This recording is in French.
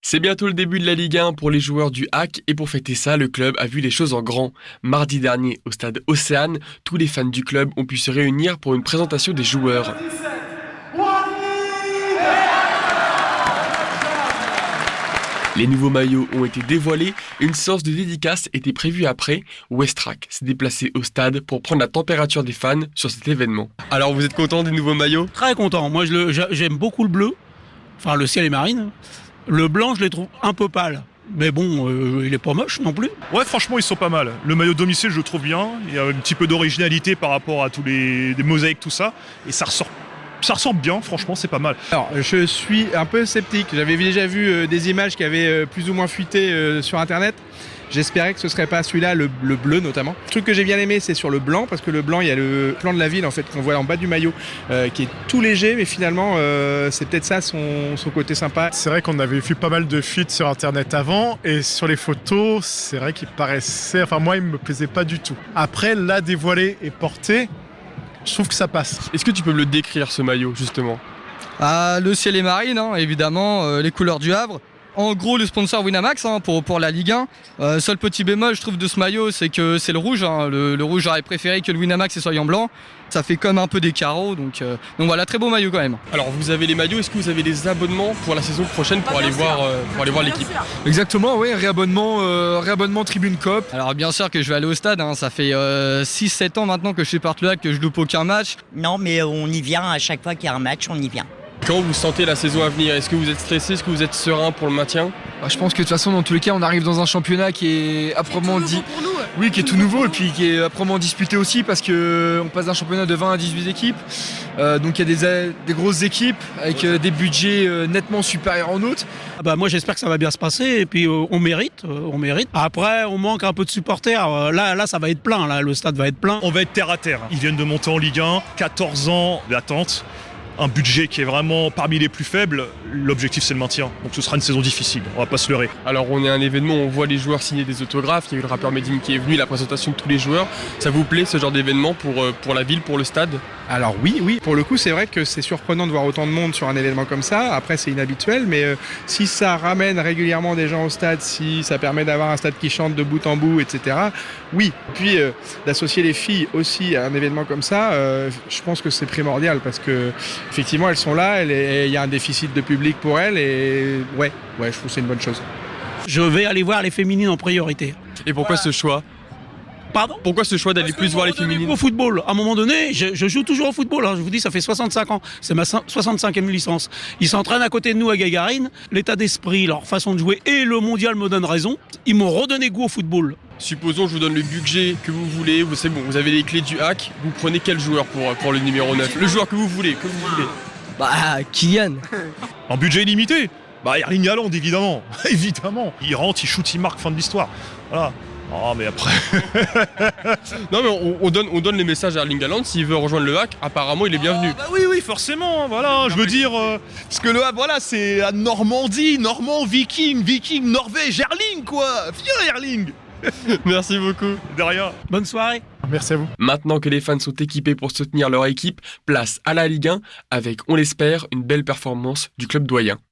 C'est bientôt le début de la Ligue 1 pour les joueurs du HAC et pour fêter ça, le club a vu les choses en grand. Mardi dernier, au stade Océane, tous les fans du club ont pu se réunir pour une présentation des joueurs. Les nouveaux maillots ont été dévoilés et une séance de dédicace était prévue après. Westrack s'est déplacé au stade pour prendre la température des fans sur cet événement. Alors vous êtes content des nouveaux maillots ? Très content. Moi, j'aime beaucoup le bleu. Enfin, le ciel est marine. Le blanc, je les trouve un peu pâles. Mais bon, il est pas moche non plus. Ouais, franchement, ils sont pas mal. Le maillot domicile, je le trouve bien. Il y a un petit peu d'originalité par rapport à tous les mosaïques, tout ça. Et ça ressort bien, franchement, c'est pas mal. Alors, je suis un peu sceptique. J'avais déjà vu des images qui avaient plus ou moins fuité sur Internet. J'espérais que ce serait pas celui-là, le bleu notamment. Le truc que j'ai bien aimé, c'est sur le blanc, parce que le blanc, il y a le plan de la ville en fait qu'on voit en bas du maillot, qui est tout léger, mais finalement, c'est peut-être ça son côté sympa. C'est vrai qu'on avait vu pas mal de fuites sur Internet avant, et sur les photos, c'est vrai qu'il paraissait... Enfin, moi, il me plaisait pas du tout. Après, là, dévoilé et porté, je trouve que ça passe. Est-ce que tu peux me le décrire, ce maillot, justement ? Le ciel et marine, évidemment, les couleurs du Havre. En gros, le sponsor Winamax pour la Ligue 1. Seul petit bémol, je trouve, de ce maillot, c'est que c'est le rouge. Le rouge, j'aurais préféré que le Winamax soit en blanc. Ça fait comme un peu des carreaux, donc voilà, très beau maillot quand même. Alors vous avez les maillots, est-ce que vous avez des abonnements pour la saison prochaine pour aller voir l'équipe ? Exactement, oui, réabonnement Tribune Coop. Alors bien sûr que je vais aller au stade, ça fait 6-7 ans maintenant que je supporte le HAC, que je loupe aucun match. Non, mais on y vient à chaque fois qu'il y a un match, on y vient. Quand vous sentez la saison à venir, est-ce que vous êtes stressé, est-ce que vous êtes serein pour le maintien ? Je pense que de toute façon, dans tous les cas, on arrive dans un championnat qui est âprement Oui, qui est tout nouveau et puis qui est âprement disputé aussi parce qu'on passe d'un championnat de 20 à 18 équipes. Donc il y a des grosses équipes avec des budgets nettement supérieurs aux nôtres. Moi, j'espère que ça va bien se passer et puis on mérite. Après, on manque un peu de supporters. Là, ça va être plein. Là, le stade va être plein. On va être terre à terre. Ils viennent de monter en Ligue 1, 14 ans d'attente. Un budget qui est vraiment parmi les plus faibles, l'objectif c'est le maintien. Donc ce sera une saison difficile, on va pas se leurrer. Alors on est à un événement, on voit les joueurs signer des autographes, il y a eu le rappeur Medine qui est venu, la présentation de tous les joueurs. Ça vous plaît ce genre d'événement pour la ville, pour le stade ? Alors oui, pour le coup, c'est vrai que c'est surprenant de voir autant de monde sur un événement comme ça. Après, c'est inhabituel, mais si ça ramène régulièrement des gens au stade, si ça permet d'avoir un stade qui chante de bout en bout, etc., oui. Puis d'associer les filles aussi à un événement comme ça, je pense que c'est primordial parce que effectivement, elles sont là, il y a un déficit de public pour elles et ouais, je trouve que c'est une bonne chose. Je vais aller voir les féminines en priorité. Et pourquoi ce choix ? Pardon ? Pourquoi ce choix d'aller plus voir les féminines ? Au football. À un moment donné, je joue toujours au football. Je vous dis, ça fait 65 ans. C'est ma 65e licence. Ils s'entraînent à côté de nous à Gagarine. L'état d'esprit, leur façon de jouer et le mondial me donnent raison. Ils m'ont redonné goût au football. Supposons que je vous donne le budget que vous voulez. C'est bon, vous avez les clés du HAC. Vous prenez quel joueur pour le numéro 9 ? Le joueur que vous voulez, Kylian. En budget illimité ? Erling Haaland, évidemment. Évidemment. Il rentre, il shoot, il marque, fin de l'histoire. Voilà. Oh, mais après... Non, mais on donne les messages à Erling Haaland. S'il veut rejoindre le HAC, apparemment, il est bienvenu. Oui, forcément, voilà. Je veux dire... parce que le HAC, voilà, c'est la Normandie, Normand, Viking, Norvège, Erling, quoi. Viens, Erling. Merci beaucoup. De rien. Bonne soirée. Merci à vous. Maintenant que les fans sont équipés pour soutenir leur équipe, place à la Ligue 1 avec, on l'espère, une belle performance du club doyen.